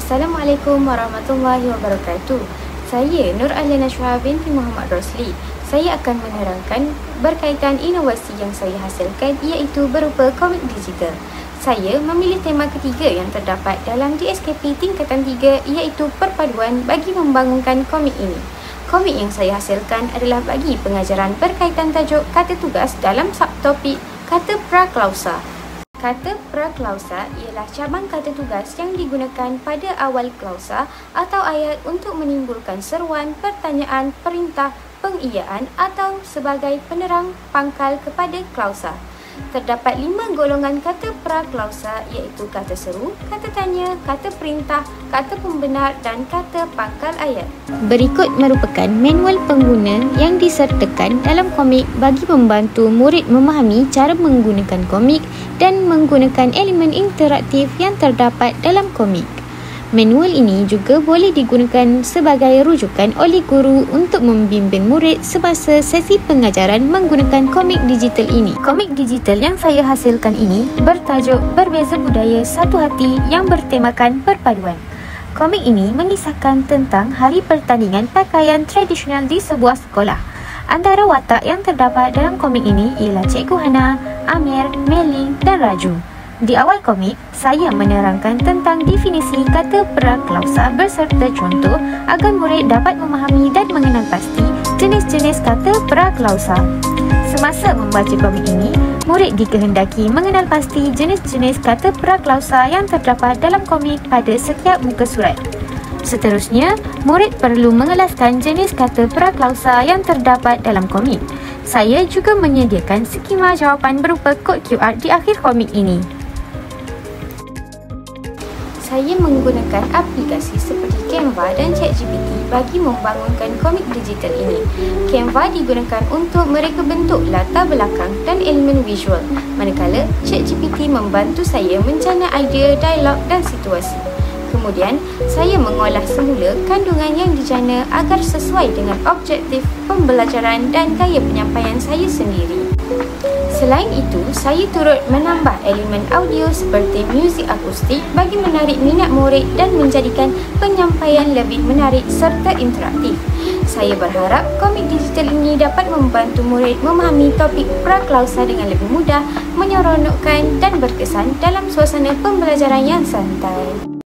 Assalamualaikum warahmatullahi wabarakatuh. Saya Nur Aliana Syuha binti Muhammad Rosli. Saya akan menerangkan berkaitan inovasi yang saya hasilkan, iaitu berupa komik digital. Saya memilih tema ketiga yang terdapat dalam DSKP tingkatan 3, iaitu perpaduan bagi membangunkan komik ini. Komik yang saya hasilkan adalah bagi pengajaran berkaitan tajuk kata tugas dalam subtopik kata praklausa. Kata praklausa ialah cabang kata tugas yang digunakan pada awal klausa atau ayat untuk menimbulkan seruan, pertanyaan, perintah, pengiyaan atau sebagai penerang pangkal kepada klausa. Terdapat 5 golongan kata praklausa, iaitu kata seru, kata tanya, kata perintah, kata pembenar dan kata pangkal ayat. Berikut merupakan manual pengguna yang disertakan dalam komik bagi membantu murid memahami cara menggunakan komik dan menggunakan elemen interaktif yang terdapat dalam komik. Manual ini juga boleh digunakan sebagai rujukan oleh guru untuk membimbing murid semasa sesi pengajaran menggunakan komik digital ini. Komik digital yang saya hasilkan ini bertajuk Berbeza Budaya Satu Hati yang bertemakan perpaduan. Komik ini mengisahkan tentang hari pertandingan pakaian tradisional di sebuah sekolah. Antara watak yang terdapat dalam komik ini ialah Cikgu Hana, Amir, Meli dan Raju. Di awal komik, saya menerangkan tentang definisi kata praklausa berserta contoh agar murid dapat memahami dan mengenal pasti jenis-jenis kata praklausa. Semasa membaca komik ini, murid dikehendaki mengenal pasti jenis-jenis kata praklausa yang terdapat dalam komik pada setiap muka surat. Seterusnya, murid perlu mengelaskan jenis kata praklausa yang terdapat dalam komik. Saya juga menyediakan skema jawapan berupa kod QR di akhir komik ini. Saya menggunakan aplikasi seperti Canva dan ChatGPT bagi membangunkan komik digital ini. Canva digunakan untuk mereka bentuk latar belakang dan elemen visual, manakala ChatGPT membantu saya mencana idea, dialog dan situasi. Kemudian, saya mengolah semula kandungan yang dijana agar sesuai dengan objektif pembelajaran dan gaya penyampaian saya sendiri. Selain itu, saya turut menambah elemen audio seperti muzik akustik bagi menarik minat murid dan menjadikan penyampaian lebih menarik serta interaktif. Saya berharap komik digital ini dapat membantu murid memahami topik praklausa dengan lebih mudah, menyeronokkan dan berkesan dalam suasana pembelajaran yang santai.